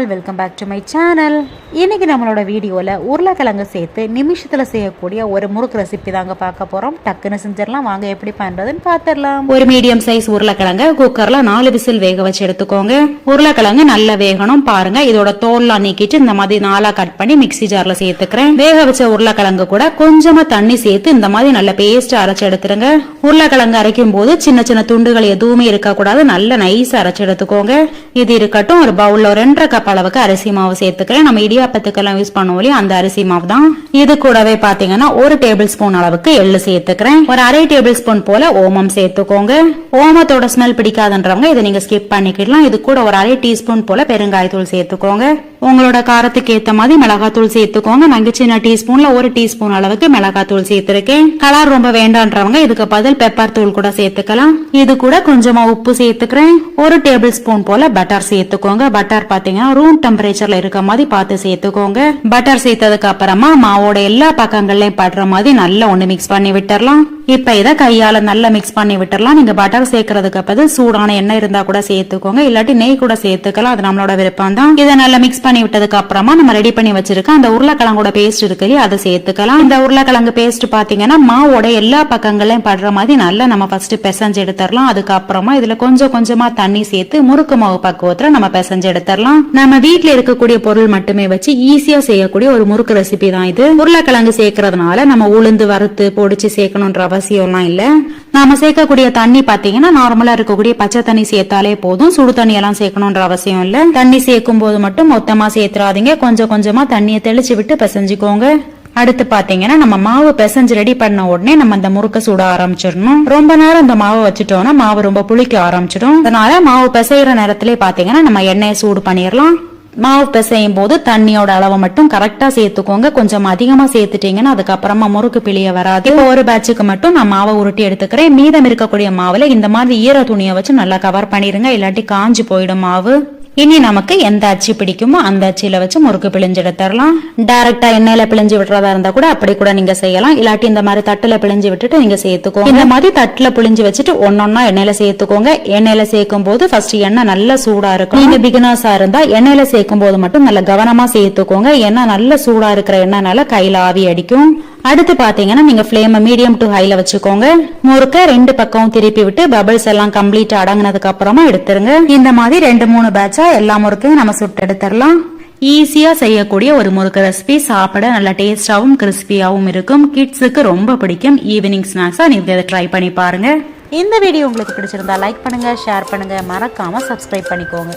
All, welcome back to my channel. இன்னைக்கு நம்மளோட வீடியோவில் உருளைக்கிழங்கு சேர்த்து நிமிஷத்தில் செய்யக்கூடிய ஒரு முறுக்கு ரெசிபி தாங்க பார்க்க போகிறோம். டக்குன்னு செஞ்சிடலாம், வாங்க எப்படி பண்ணுறதுன்னு பார்த்துடலாம். ஒரு மீடியம் சைஸ் உருளைக்கிழங்கு குக்கரில் 4 விசில் வேக வச்சு எடுத்துக்கோங்க. உருளைக்கிழங்கு நல்லா வேகணும் பாருங்க. இதோட தோல்லாம் நீக்கிட்டு இந்த மாதிரி 4 கட் பண்ணி மிக்ஸி ஜாரில் சேர்த்துக்கிறேன். வேக வச்ச உருளைக்கிழங்கு கூட கொஞ்சமாக தண்ணி சேர்த்து இந்த மாதிரி நல்ல பேஸ்ட் அரைச்சு எடுத்துருங்க. உருளைக்கிழங்கு அரைக்கும் போது சின்ன சின்ன துண்டுகள் எதுவுமே இருக்கக்கூடாது, நல்ல நைஸ் அரைச்சு எடுத்துக்கோங்க. இது இருக்கட்டும். ஒரு பவுல்ல 2.5 கப் அளவுக்கு அரிசி மாவு சேர்த்துக்கிறேன். நம்ம இடியாப்பத்துக்கெல்லாம் யூஸ் பண்ணுவோம் அந்த அரிசி மாவு தான். இது கூடவே பாத்தீங்கன்னா 1 டேபிள் ஸ்பூன் அளவுக்கு எள்ளு சேர்த்துக்கிறேன். ஒரு 1/2 டேபிள் ஸ்பூன் போல ஓமம் சேர்த்துக்கோங்க. ஓமத்தோட ஸ்மெல் பிடிக்காதன்றவங்க இதை நீங்க ஸ்கிப் பண்ணிக்கலாம். இது கூட ஒரு 1/2 டீஸ்பூன் போல பெருங்காயத்தூள் சேர்த்துக்கோங்க. உங்களோட காரத்துக்கு ஏத்த மாதிரி மிளகாத்தூள் சேர்த்துக்கோங்க. நாங்க சின்ன டீஸ்பூன்ல 1 டீஸ்பூன் அளவுக்கு மிளகாத்தூள் சேர்த்திருக்கேன். கலர் ரொம்ப வேண்டான்றவங்க இதுக்கு பதில் பெப்பர் தூள் கூட சேர்த்துக்கலாம். இது கூட கொஞ்சமா உப்பு சேர்த்துக்கிறேன். 1 டேபிள் ஸ்பூன் போல பட்டர் சேர்த்துக்கோங்க. பட்டர் பாத்தீங்கன்னா ரூம் டெம்பரேச்சர்ல இருக்க மாதிரி பார்த்து சேர்த்துக்கோங்க. பட்டர் சேர்த்ததுக்கு அப்புறமா மாவோட எல்லா பக்கங்கள்லயும் படுற மாதிரி நல்லா ஒண்ணு மிக்ஸ் பண்ணி விட்டுறலாம். இப்ப இதை கையால நல்லா மிக்ஸ் பண்ணி விட்டுறலாம். நீங்க பட்டர் சேர்க்கறதுக்கு பதில் சூடான எண்ணெய் இருந்தா கூட சேர்த்துக்கோங்க, இல்லாட்டி நெய் கூட சேர்த்துக்கலாம், அது நம்மளோட விருப்பம் தான். இதை நல்லா மிக்ஸ் பண்ணி விட்டதுக்கு அப்புறமா நம்ம ரெடி பண்ணி வச்சிருக்க அந்த உருளைக்கிழங்கோட பேஸ்ட் இருக்கு இல்லையா, அதை சேர்த்துக்கலாம். இந்த உருளைக்கிழங்கு பேஸ்ட் பாத்தீங்கன்னா மாவோட எல்லா பக்கங்களையும் படுற மாதிரி நல்லா நம்ம ஃபர்ஸ்ட் பிசைஞ்சு எடுத்துடலாம். அதுக்கப்புறமா இதுல கொஞ்சம் கொஞ்சமா தண்ணி சேர்த்து முறுக்கு மாவு பக்குவத்துல நம்ம பிசைஞ்சு எடுத்துடலாம். நம்ம வீட்டுல இருக்கக்கூடிய பொருள் மட்டுமே வச்சு ஈஸியா செய்யக்கூடிய ஒரு முறுக்கு ரெசிபி தான் இது. உருளைக்கிழங்கு சேர்க்கறதுனால நம்ம உளுந்து வறுத்து பொடிச்சு சேர்க்கணும்ன்ற அவசியம்லாம் இல்ல. நாம சேர்க்கக்கூடிய தண்ணி பாத்தீங்கன்னா நார்மலா இருக்கக்கூடிய பச்சை தண்ணி சேர்த்தாலே போதும், சுடு தண்ணி எல்லாம் சேர்க்கணும்ன்ற அவசியம் இல்ல. தண்ணி சேர்க்கும் போது மட்டும் மொத்தமா சேர்த்துறாதீங்க, கொஞ்சம் கொஞ்சமா தண்ணியை தெளிச்சு விட்டு பிசைஞ்சுக்கோங்க. அடுத்து பாத்தீங்கன்னா நம்ம மாவு பிசைஞ்சு ரெடி பண்ண உடனே நம்ம இந்த முறுக்க சுட ஆரம்பிச்சிடணும். ரொம்ப நேரம் இந்த மாவை வச்சுட்டோம்னா மாவு ரொம்ப புளிக்க ஆரம்பிச்சிடும். அதனால மாவு பிசைகிற நேரத்திலே பாத்தீங்கன்னா நம்ம எண்ணெயை சூடு பண்ணிடலாம். மாவு பிசையும் போது தண்ணியோட அளவை மட்டும் கரெக்டா சேர்த்துக்கோங்க. கொஞ்சம் அதிகமா சேர்த்துட்டீங்கன்னா அதுக்கப்புறமா முறுக்கு பிழிய வராது. இப்போ ஒரு பேட்சுக்கு மட்டும் நான் மாவை உருட்டி எடுத்துக்கிறேன். மீதம் இருக்கக்கூடிய மாவுல இந்த மாதிரி ஈர துணியை வச்சு நல்லா கவர் பண்ணிருங்க, இல்லாட்டி காஞ்சி போயிடும் மாவு. இனி நமக்கு எந்த அச்சு பிடிக்குமோ அந்த அச்சில வச்சு முறுக்கு பிழிஞ்சு எடுத்துடலாம். டைரக்டா எண்ணெயில பிழிஞ்சு விட்டுறதா இருந்தா கூட அப்படி கூட நீங்க செய்யலாம், இல்லாட்டி இந்த மாதிரி தட்டுல பிழிஞ்சு விட்டுட்டு நீங்க சேர்த்துக்கோங்க. இந்த மாதிரி தட்டுல பிழிஞ்சு வச்சுட்டு ஒன்னொன்னா எண்ணெயில சேர்த்துக்கோங்க. எண்ணெயில சேர்க்கும் போது ஃபர்ஸ்ட் எண்ணெய் நல்லா சூடா இருக்கும். நீங்க பிகினர்ஸா இருந்தா எண்ணெயில சேர்க்கும் போது மட்டும் நல்ல கவனமா சேர்த்துக்கோங்க, ஏன்னா நல்ல சூடா இருக்கிற எண்ணெய்னால கையில ஆவி அடிக்கும். அடுத்து பாத்தீங்கன்னா நீங்க ஃப்ளேம் மீடியம் டு ஹைல வச்சுக்கோங்க. முறுக்க 2 பக்கம் திருப்பி விட்டு பபிள்ஸ் எல்லாம் கம்ப்ளீட் அடங்கினதுக்கு அப்புறமா எடுத்துருங்க. இந்த மாதிரி 2-3 பேட்சா எல்லா முறுக்கையும் நம்ம சுட்டு எடுத்துடலாம். ஈஸியா செய்யக்கூடிய ஒரு முறுக்கு ரெசிபி, சாப்பிட நல்ல டேஸ்டாவும் கிறிஸ்பியாவும் இருக்கும். கிட்ஸுக்கு ரொம்ப பிடிக்கும். ஈவினிங் ஸ்நாக்ஸா நீங்க இதை ட்ரை பண்ணி பாருங்க. இந்த வீடியோ உங்களுக்கு பிடிச்சிருந்தா லைக் பண்ணுங்க, ஷேர் பண்ணுங்க, மறக்காம சப்ஸ்கிரைப் பண்ணிக்கோங்க.